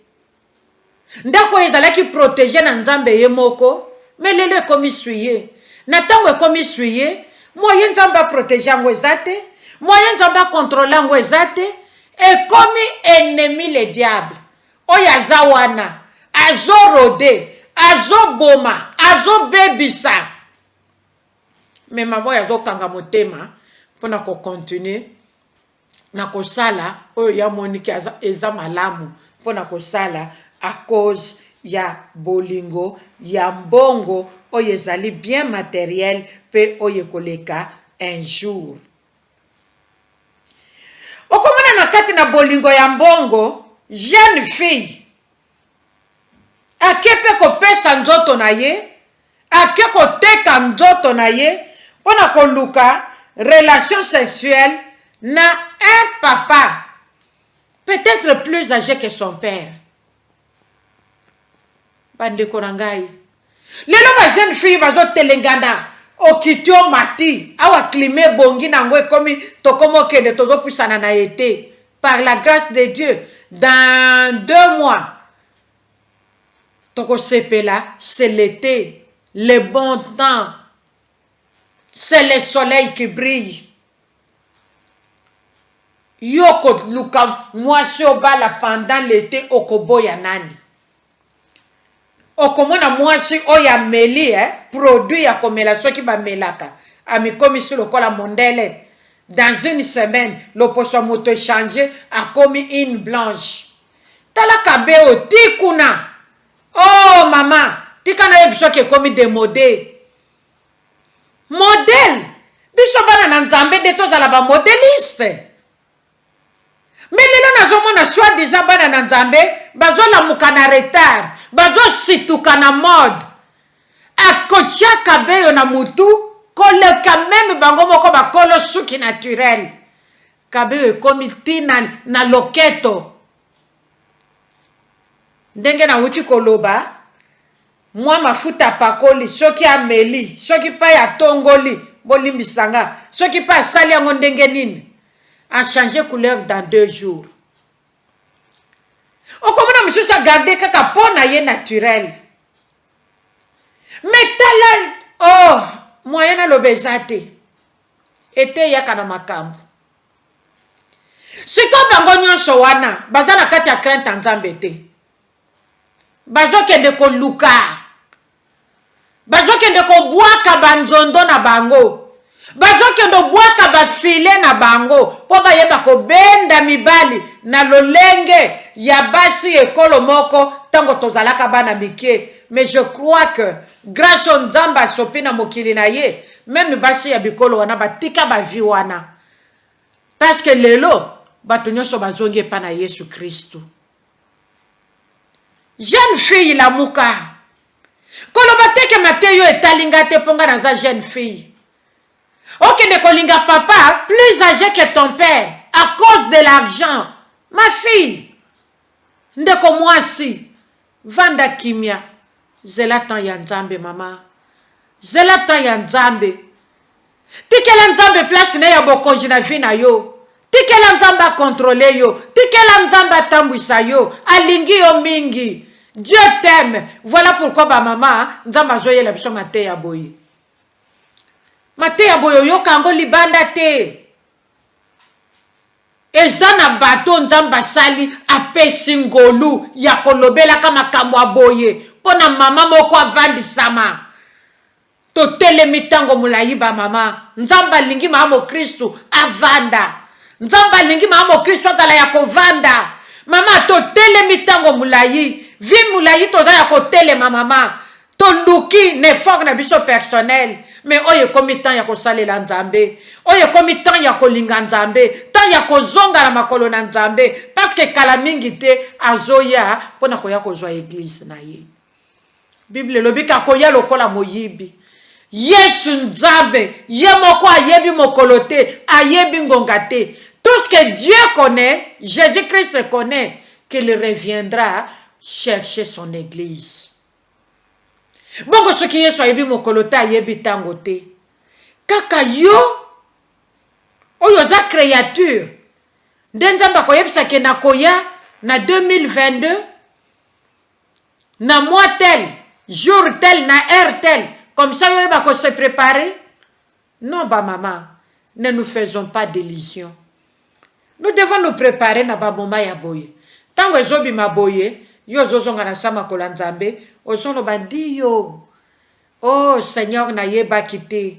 Ndako ezalaki protéger na nzambe ye moko. Mais lelo ekomi souillé. Na tango ekomi souillé, moyen nzambe a protéger yango ezate, moyen nzambe a contrôler yango ezate, ekomi ennemi le diable. Oyo aza wana, azo rode, azo boma, azo bebisa. Mais maman yazo kanga motema pona ko continuer na ko sala oyo ya moniki eza malamu pona ko sala à cause ya bolingo, ya mbongo, oyo ezali bien matériel, pe oyo koleka un jour. Okomona na kati na bolingo ya mbongo, jeune fille, ake pe kopesa nzoto na ye, ake koteka nzoto na ye, pona koluka relation sexuelle na un papa, peut-être plus âgé que son père. Bandeko na ngai. Lelo ba jeune fille bazo telengana okitio mati awa climat bongi nango ekomi tokomo kende tozo pusana na été par la grâce de Dieu dans 2 mois toko sepela c'est l'été, le bon temps, c'est le soleil qui brille. Yoko luka mwasi obala pendant l'été okoboya nani. Okomona mwasi oya meli produit ya komela soki ba melaka amikomi sur lokola mondele dans une semaine loposo moto échangé a commis une blanche tala kabeo tikuna oh mama tikana yebiso ke komi démodé modèle biso bana na nzambe de tozala ba modéliste. Mais lelo nazomona soi-disant bana na nzambe bazola mukana retard bazo situka na mode akotia kabeyo na mutu koleka même bango moko bakolo suki naturel kabeyo ekomi tina na loketo ndenge na uti koloba mwa mafuta pakoli soki ameli soki pa ya tongoli bolimbisanga soki pa asali yango ndenge nini a changé couleur dans 2 jours. Okomona mususu a gardé kaka pona ye naturel. Mais tala oh moyen na lobezate ete yaka na makambo. Siko bango nyonso wana baza na kati ya crainte nzambe te. Bazo kende ko luka. Bazo kende ko bwaka banzondo na bango. bazokende bwaka bafile na bango po bayeba kobenda mibali na lolenge ya basi ekolo moko tango tozalaka bana mike. Mais je crois que grâce au nzambe asopi na mokili na ye, même basi ya bikolo wana batika bavi wana, parce que lelo bato nyonso bazongi epa na Yesu Kristu. Jeune fille la muka koloba teke mate yo etalinga te ponga na za jeune fille. Ok, de kolinga papa plus âgé que ton père à cause de l'argent. Ma fille, ndeko mwasi, vanda kimia, zela tan ya nzambe mama, zela tan ya nzambe. Tikela nzambe place ne ya bokonji na vie na yo. Tikela nzambe contrôler yo, tikela nzambe tambwisa yo, alingi yo mingi. Dieu t'aime. Voilà pourquoi ba mama, nzamba zoye la biso mate ya boye. Mate ya boye yo kango libanda te. Eza na bato nzamba sali apesi ngolu ya kolobela kama kamwa boye. Pona mama moko avandisama. Totele mitango mulayi ba mama. Nzamba lingi mamo Kristu avanda. Nzamba lingi mamo Kristu atala ya kovanda. Mama totele mitango mulayi. Vi mulayi toza ya kotele mama. To luki ne fok na biso personnel. Mais oye komi temps ya kosale la nzambe. Oye komi temps ya kolinga nzambe. Temps ya kozonga na makolo na nzambe. Parce que kala mingi te azoya pona koya kozwa église na ye. Bible lobika koya lokola moyibi. Yesu nzambe, ye moko ayebi mokolo te, ayebi ngonga te. Tout ce que Dieu connaît, Jésus-Christ connaît, qu'il reviendra chercher son église. Bongo soki Yesu ayebi mokolo te, ayebi tango te. Kaka yo, oyo za créature. Ndenzamba koyebisa ke na koya na 2022, na mois tel, jour tel, na heure tel. Comme ça, il va se préparer. Non, bah maman, ne nous faisons pas d'illusions. Nous devons nous préparer na baboma ya boye. Tango ezobi maboye, yo zozonga na sama kolanzambe, ozono bandi yo. Oh Seigneur na yeba kite.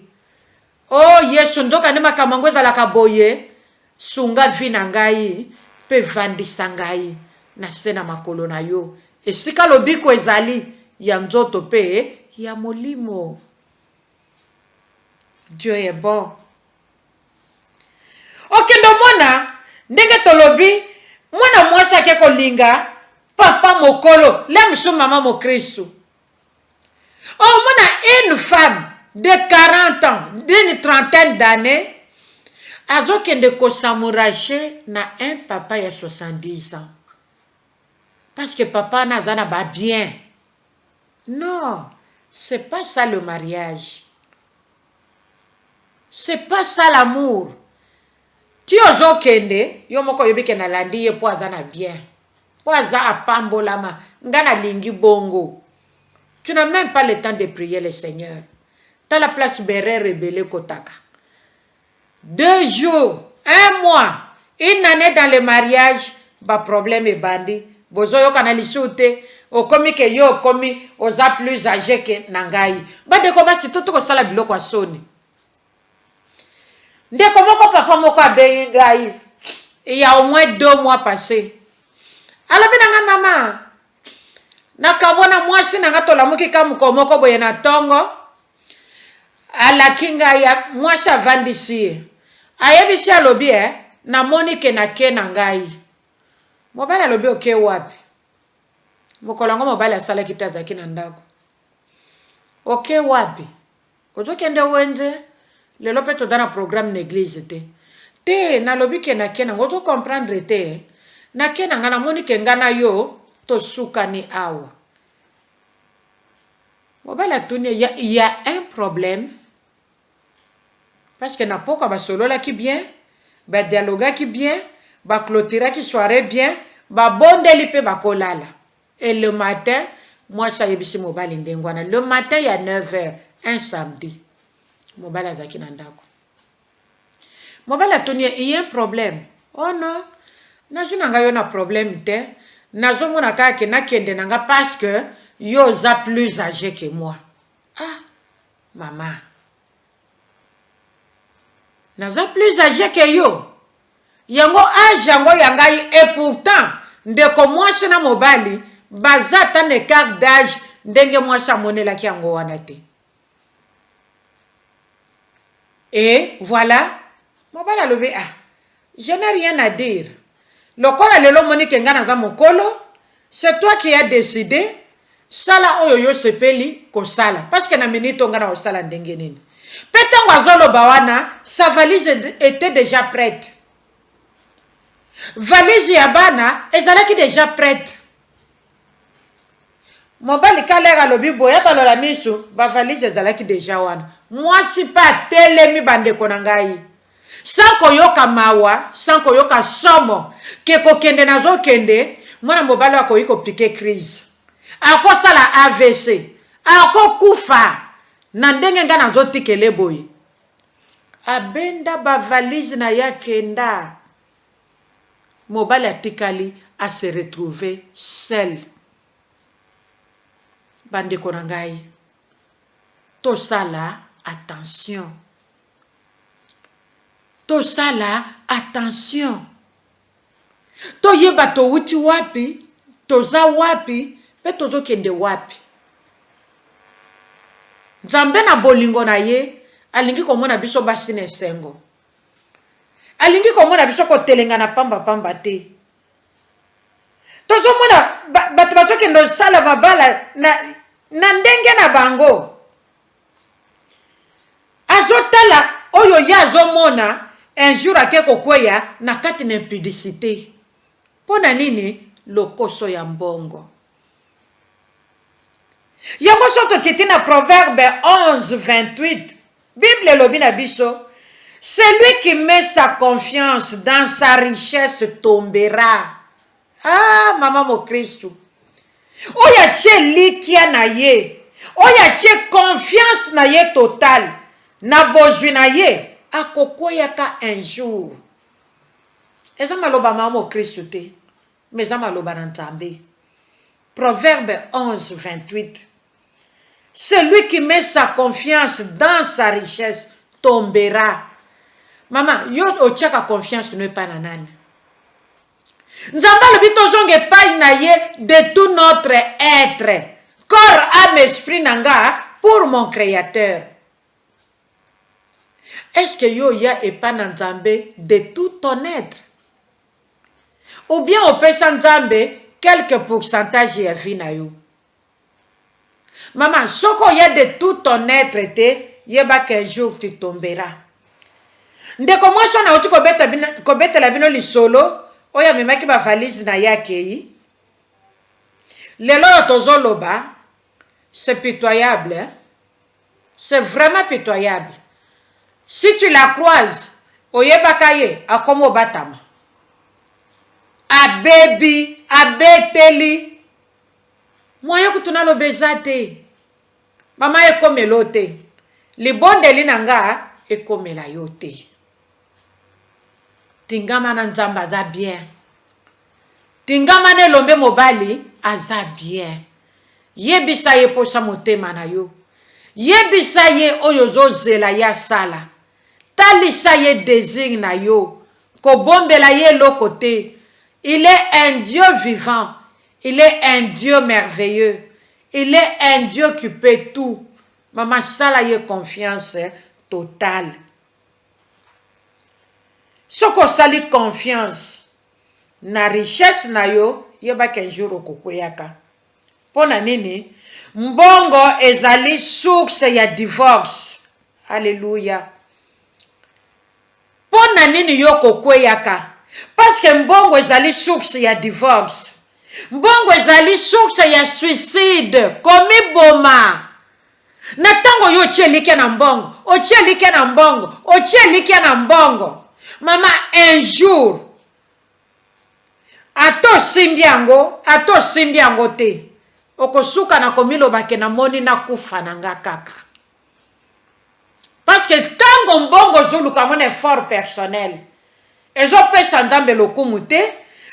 Oh Yesu ndoka ne makamango za la kaboye, sunga vina ngai, pe vandisa ngai na sena makolo na yo. Esika lobiko ezali ya nzoto pe ya molimo. Dieu est bon. Okendo mwana ndenge tolobi mwana mwasi ake kolinga papa mokolo lemsu mama mo Kristu. Oh mwana une femme de 40 ans, d'une trentaine d'années azokende kosamurache na un papa ya 70 ans. Parce que papa n'a pas bien. Non. C'est pas ça le mariage. C'est pas ça l'amour. Tu ozo kende, yo moko yobi ke na landi ye po azana bien. Po aza apambolama, ngana lingi bongo. Tu n'as même pas le temps de prier le Seigneur. T'as la place béré rebelle kotaka. 2 jours, 1 mois, une année dans le mariage, ba problème est bandi. Bozo yo kanalisi ute. Okomi ke yo komi oza plus âgé que nangai. Bade koma si toto ko sala biloko asoni. Nde komoko papa moko abengi ngai. Il y a au moins 2 mois passés. Alors binanga mama. Nakabona mwasi nanga tolamuki kamuko moko boye na tongo. Ala kinga ya mwasi avandisi. Ayebisi alobi na monike na ke nangai. Mobala alobi oke wapi? Mokolongo mobali asala kitata kina ndako. Ok wapi? Ozokende wenze lelo pe to dana programme n'église te. Te na lobi ke na kena ngoto comprendre te. Na kena ngana moni ke ngana yo to suka ni awa. Mobali atuni il y a un problème. Parce que na poko ba solola ki bien, ba dialoga ki bien, ba clôtura ki soirée bien, ba bondeli pe ba kolala. Et le matin, moi, ça y est, mobile ndengwana. Le matin, il y a 9h, un samedi. Mobile a zaki nandako. Mobile a tenu, il y a un problème. Oh non, nazo nanga yo na problème te. Nazo mona kake na kende nanga parce que yo za plus âgé que moi. Ah, maman. naza plus âgé que yo. Yango âge yango yangai et pourtant ndeko mwasi na mobali baza tan écart d'âge ndenge mwasi amonelaki yango wana te. Et voilà, mobali alobi ah, je n'ai rien à dire. Lokola lelo moni kenga naza mokolo, c'est toi qui as décidé sala oyo yo sepeli ko sala parce que na minute onga na osala ndenge nini. Petango azoloba wana, sa valise était déjà prête. Valise ya bana ezalaki déjà prête. Mobali kalera lobi boya balola miso, ba valise ezalaki déjà wana. Mwasi pa telemi bandeko na ngai. Sanko yoka mawa, sanko yoka somo, ke kokende nazo kende, mwana mobali wako yiko pike crise. Ako sala AVC, ako kufa, na ndenge nga nazo tikele boy. Abenda ba valise na ya kenda. Mobali atikali a se retrouver seul. Bandeko na ngai. To sala attention. To sala attention. To yeba to uti wapi, to za wapi, pe tozo kende wapi. Nzambe na bolingo na ye, alingi komona biso basi na esengo. Alingi komona biso ko telenga na pamba pamba te. Tozo mona bato bato kendo sala mabala na ndenge na bango. Azotala oyo ya azomona un jour akeko kweya na kati na impudicité. Pona nini lokoso ya mbongo. Yango soto kiti na Proverbe 11:28. Bible lobi na biso. Celui qui met sa confiance dans sa richesse tombera. Ah, maman mo Christ. Oya tche likia na ye. Oya tche confiance na ye total. Na bozwi na ye. Akokoya ka un jour. Eza maloba maman mo Christ te. Mais eza maloba na Nzambe. Proverbe 11:28. Celui qui met sa confiance dans sa richesse tombera. Maman, yo otiaka confiance ne pas na nani. Nzamba le bito zonge pa na ye de tout notre être. Corps, âme, esprit nanga pour mon créateur. Est-ce que yo ya epa na Nzambe de tout ton être? Ou bien on peut sans Nzambe quelques pourcentages ya vie na yo. Maman, soko ya de tout ton être te, yeba qu'un jour tu tomberas. Ndeko mwaso na uti kobeta la bino lisolo, oya memaki ba valise na yake yi. Lelo tozoloba, c'est pitoyable, hein? C'est vraiment pitoyable. Si tu la croises, oyeba kaye, akomo batama. Abebi, abeteli. Moyo kutuna lo bezate. Mama ekomelote. Libonde linanga ekomela yote. Tingama na Nzamba aza bien. Tingama ne lombe mobali aza bien. Yebisa ye posa motema na yo. Yebisa ye oyo zozela ya sala. Talisa ye désir na yo. Kobombela ye lokote. Il est un Dieu vivant. Il est un Dieu merveilleux. Il est un Dieu qui peut tout. Maman sala ye confiance totale. Soko sali confiance na richesse na yo yeba kenjuro kokoyaka. Pona nini? Mbongo ezali source ya divorce. Alléluia. Pona nini yo kokoyaka? Parce que mbongo ezali source ya divorce. Mbongo ezali source ya suicide. Komi boma. Na tango yo tchelike na mbongo. O tchelike na mbongo. O tchelike na mbongo. Mama, un jour, ato simbi yango te. Okosuka na komilo bake na moni na kufa na nga kaka. Parce que tango mbongo zoluka mon effort personnel. Ezo pesa Nzambe lokumu te.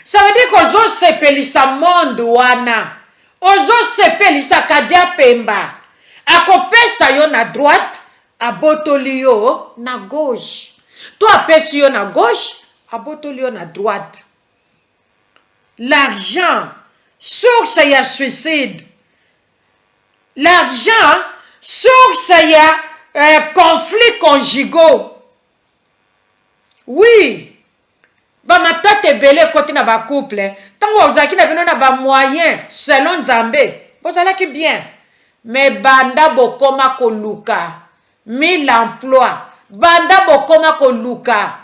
Ça veut dire qu'ozo sepelisa monde wana. Ozo sepelisa kadia pemba. Ako pesa yo na droite, abotoli yo na gauche. Toi, apesi yo na gauche, abotoli yo na droite. L'argent, source ya suicide. L'argent, source ya conflits conjugaux. Oui. Bamatata ebele koti na ba couple. Tango ozaki na bino na ba moyen selon Nzambe. Bozalaki bien. Mais banda bokoma koluka. 1000 emplois. Banda bokoma koluka.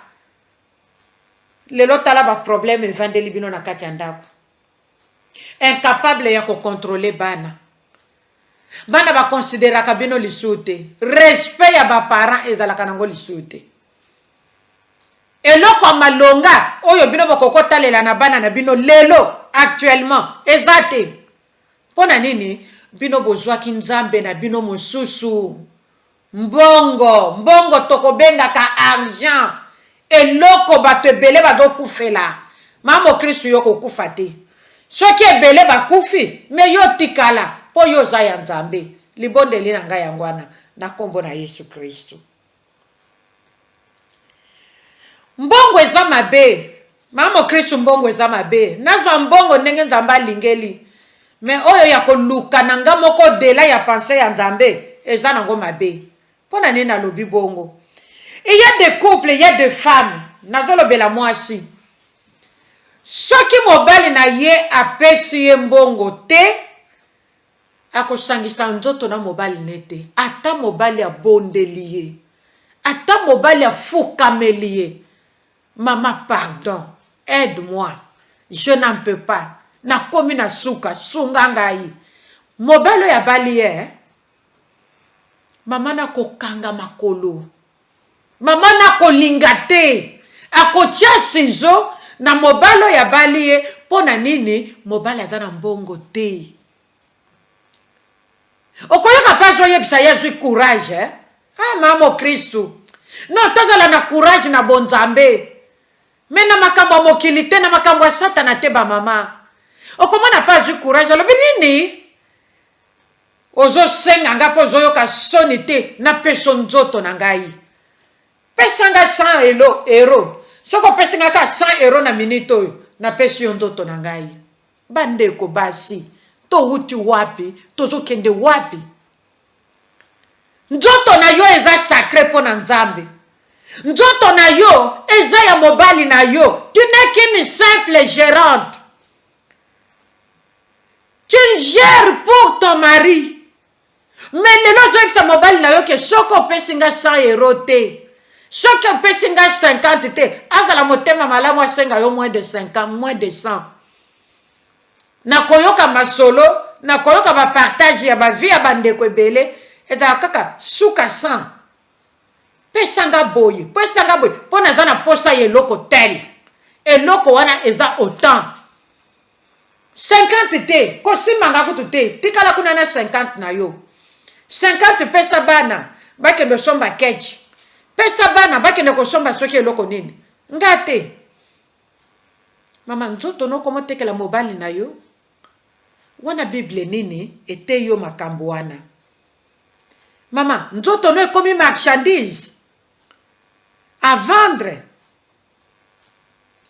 Lelo tala ba problème evandeli bino na kati ya ndako. Incapable ya ko contrôler bana. Bana ba considéraka bino lisute. Respect ya ba parents ezalaka nango lisute. Eloko malonga oyo bino bokokotalela na bana na bino lelo actuellement ezate. Pona nini bino bozwaki Nzambe na bino mosusu. Mbongo tokobenga ka argent. Eloko bato ebele badokufela. Mamo Kristo yo kokufa te. Soki ebele bakufi me yo tikala po yo za ya Nzambe. Libondeli na ngai yangwana na kombo na Yesu Kristo. Mbongo eza mabe. Mamo Kristo mbongo eza mabe. Nazwa mbongo ndenge Nzambe alingeli. Me oyo ya koluka nanga moko dela ya pensée ya Nzambe eza nango mabe. Pona nini nalobi bongo? Il y a des couples, il y a des femmes. Nazolobela mwasi. Soki mobali na ye apesi ye mbongo te, akosangisa nzoto na mobali nete. Ata mobali abondeli ye. Ata mobali afukameli ye. Maman, pardon. Aide-moi. Je n'en peux pas. Nakomi na suka, sungangai. Mobali ya bali ye. Mama na kokanga makolo. Mama na kolingate. Akotia sizo na mobalo ya bali ye. Pona nini mobali adana mbongo te. Okoyoka pazo yebisa Yesu courage. Ah mamo Kristo. No tozala na courage na bonzambe. Mena makambo mokili te na makambo satana te ba mama. Okomona pazo courage alobi nini? Ozo senga nga po zoyo ka soni te na peso nzoto na ngai. Pesanga 100 euro. Soko pesinga ka 100 euro na minute oyo na pesi yo nzoto na ngai. Bandeko basi. To wuti wapi, tozo kende wapi. Nzoto na yo eza sacré po na Nzambe. Nzoto na yo eza ya mobali na yo. Tu n'es qu'une simple gérante. Tu gères pour ton mari. Mais lelo zoyebisa mobali na yo ke soko pesinga 100 euro te. Soko pesinga 50 te. Azala motema malamu asenga yo moins de 50, moins de 100. Na koyoka masolo, na koyoka ba partage ya ba vie ya bandeko ebele, eta kaka suka 100. Pesanga boye, pona zana posa yeloko tel. Eloko wana eza autant. 50 te, kosimanga kutu te, tikala kuna na 50 na yo. 50 pesa bana, bake no somba kechi. Pesa bana, bake no kosomba soki eloko nini. Ngate. Mama nzoto no komo tekela mobali na yo. Wana Bible nini ete yo makambo wana. Mama nzoto no ekomi marchandise. À vendre.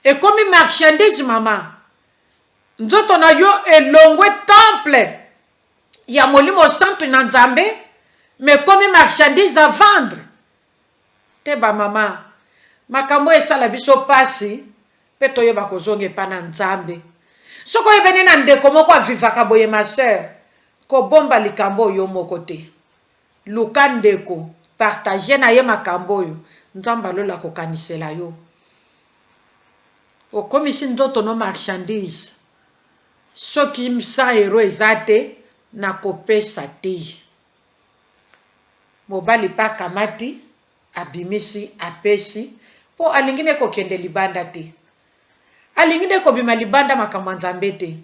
Ekomi marchandise mama. Nzoto na yo elongwe temple. Ya molimo santo na Nzambe. Mais komi marchandise à vendre. Teba mama. Makambo esala biso pasi. Peto yo bakozonge pa na Nzambe. Soko yebene na ndeko moko avivaka boye ma sœur. Ko bomba likambo yo moko te. Luka ndeko. Partage na ye makambo yo. Nzamba lola kokanisela yo. Okomisi nzoto no marchandise. Soki 100 euro ezate na kopesa te. Mobali pa kamati abimisi apesi po alingine kokende libanda te. Alingine ko bima libanda makambo Nzambe te.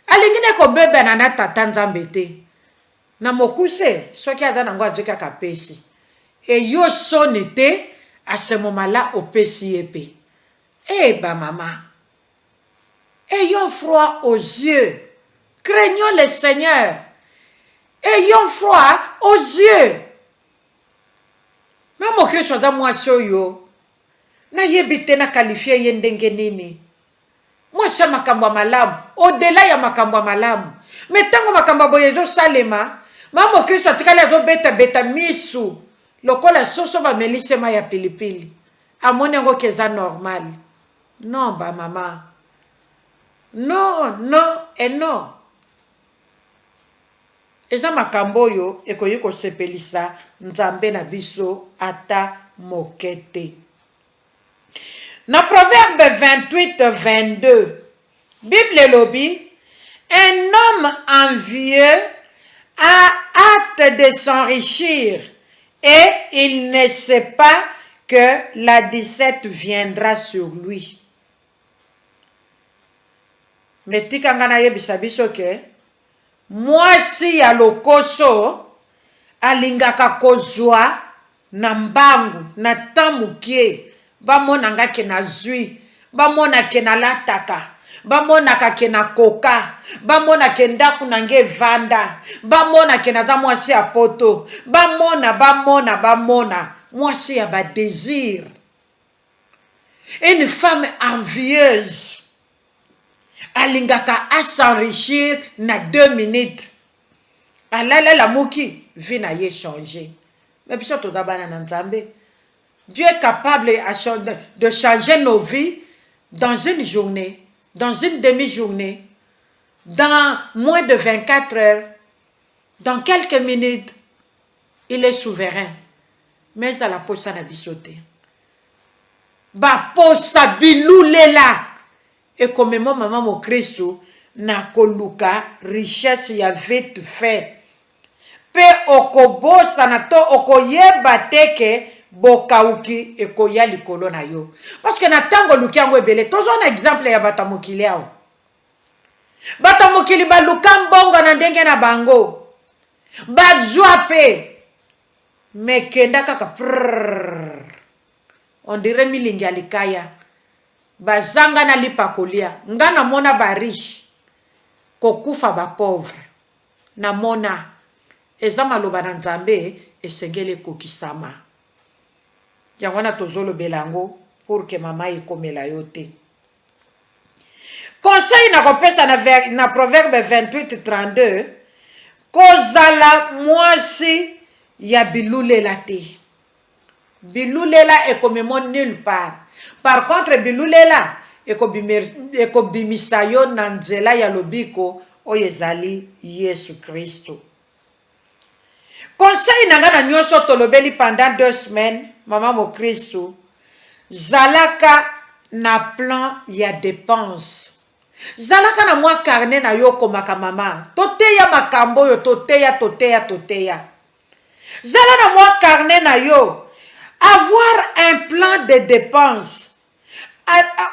Alingine ko bebe na tata Nzambe te. Na mokuse soki adana ngo azoka kapesi. E yo sone te à ce moment-là opesi epe. Eh ba maman. Ayons froid aux yeux. Craignons le Seigneur. Ayons froid aux yeux. Maman Christ aza mwasi oyo. na yebite na qualifier ye ndenge nini. Moi c'est makambo malamu au-delà ya makambo malamu. Mais tango makambo boyezo salema mama Kristo atikali azo beta misu lokola soso ba melisema ya pilipili. Amone ngo keza normal. Non ba mama. Non, non et non. Eza makambo yo ekoyi ko sepelisa nzambe na biso ata mokete. Na Proverbe 28-22, Bible lobi, un homme envieux a hâte de s'enrichir et il ne sait pas que la 17 viendra sur lui. Metika ngana yebisa biso ke mwasi ya lokoso alingaka kozwa na mbangu na tamukie bamona ngake na zui bamona ke na lataka bamona ke na koka bamona ke ndaku nange vanda bamona ke na ta mwasi ya poto bamona mwasi ya ba désir. Une femme envieuse alingaka à s'enrichir na 2 minutes. Alala la muki vie na ye changer. Mais biso to dabana na nzambe. Dieu est capable de changer nos vies dans une journée, dans une demi-journée, dans moins de 24 heures, dans quelques minutes. Il est souverain. Mais à la posa na bisote. Ba posa bilulela. Et comme maman mo Christo na koluka richesse ya vite fait. Pe okobosa na to okoyeba teke bokauki ekoya likolo na yo. Parce que na tango luki yango ebele tozo na exemple ya batamokili yao. Batamokili ba luka mbongo na ndenge na bango. Badzwa pe mekenda kaka prrr. On dirait milingi alikaya. Bazanga na lipakolia ngana mona ba riche kokufa ba pauvre na mona ezama loba na nzambe esengele kokisama yango na tozolo belango pour que mama ikomela yote. Conseil na kopesa na Proverbe 28-32 kozala mwasi ya bilulela te. Bilulela ekomemo nulle part. Par contre, bilulela ekobimisa yo na nzela ya lobiko oyo ezali Yesu Kristo. Conseil nanga na nyonso tolobeli pendant 2 semaines, mama mo Kristo, zalaka na plan ya dépense. Zalaka na mwa carnet na yo komaka mama. Toteya makambo yo toteya. Zala na mwa carnet na yo. Avoir un plan de dépenses.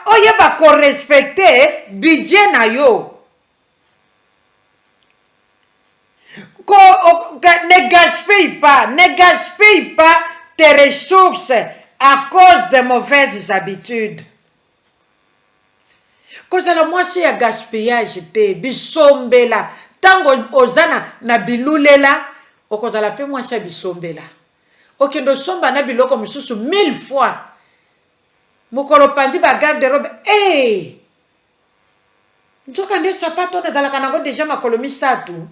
Oyeba ko respecter budget na yo. Ne gaspille pas tes ressources à cause de mauvaises habitudes. Kozala mwasi ya gaspillage te bisombela tango ozana na bilulela okozala pe mwasi ya bisombela. Okendo somba na biloko misusu 1000 fois. Mukolo pandi ba garde-robe. Nzoka nde sapato na dalaka nango deja makolo misatu.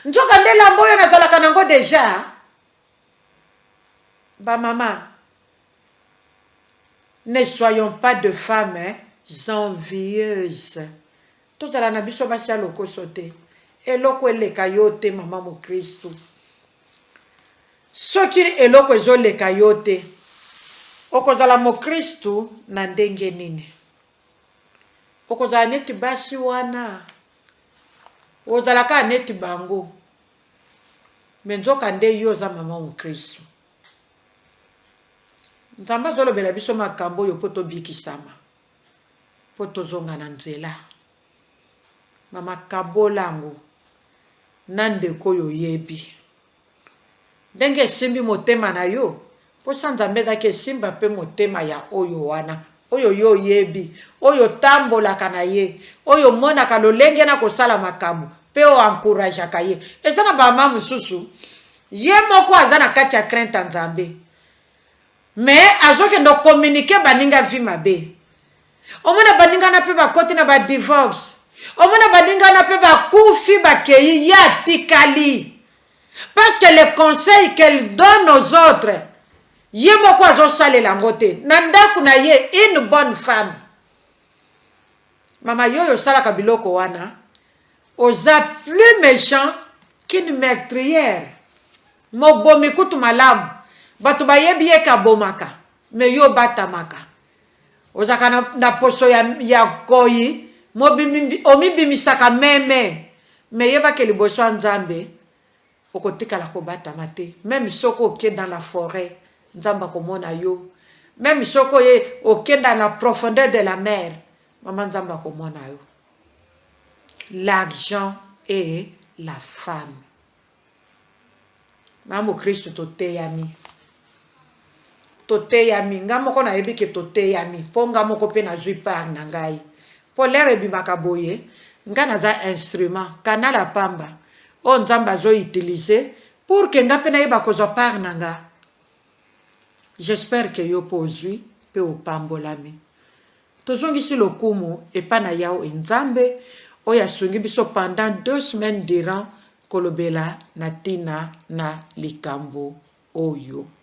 Nzoka nde lamboyo na dalaka nango deja. Ba mama. Ne soyons pas de femmes envieuses. Tout ala na biso basi aloko sote. Eloko eleka yote mama mo Kristo. Soki eloko ezoleka yote okozala mo Kristo na ndenge nini. Okozala neti basi wana ozalaka neti bango menzoka nde yo za mama mo Kristo. Nzamba zolobela biso makambo yo poto bikisama poto zonga na nzela mama kabolango nandeko yo yebi ndenge simbi motema na yo po sanzambe dake simba pe motema ya oyo wana oyo yo yebi oyo tambola kana ye oyo mona ka lolenge na kosala makambo pe o encourage ka ye ezana ba mama mususu ye moko azana kati ya crainte nzambe mais azoke ndo communiquer baninga vi mabe omona baninga na pe bakoti na ba divorce omona baninga na pe bakufi bakei ya tikali parce que les conseils qu'elle donne aux autres ye moko azosalela ngo te na ndako na ye une bonne femme mama yoyo osalaka biloko wana oza plus méchant qu'une meurtrière mobomi kutu malamu bato bayebi ye kabomaka me yo batamaka ozaka na poso ya koyi omibimisaka meme me yebake liboso ya nzambe okotikala kobatama te même soko oke dans la forêt nzambe akomona yo même soko ye oke dans la profondeur de la mer mama nzambe akomona yo l'argent et la femme mama Kristo toteyami nga moko nayebi ke toteyami mpo nga moko mpe nazwi part na ngai mpo lere ebimaka boye nga naza instrument kanal ya pamba oyo nzambe azoutilize pour ke nga mpe nayeba kozwa part na nga j'espère ke yo mpo ozwi mpe opambolami tozongisi lokumu epa na yawe nzambe oyo asungi biso pendant 2 semaines durant kolobela na ntina na likambo oyo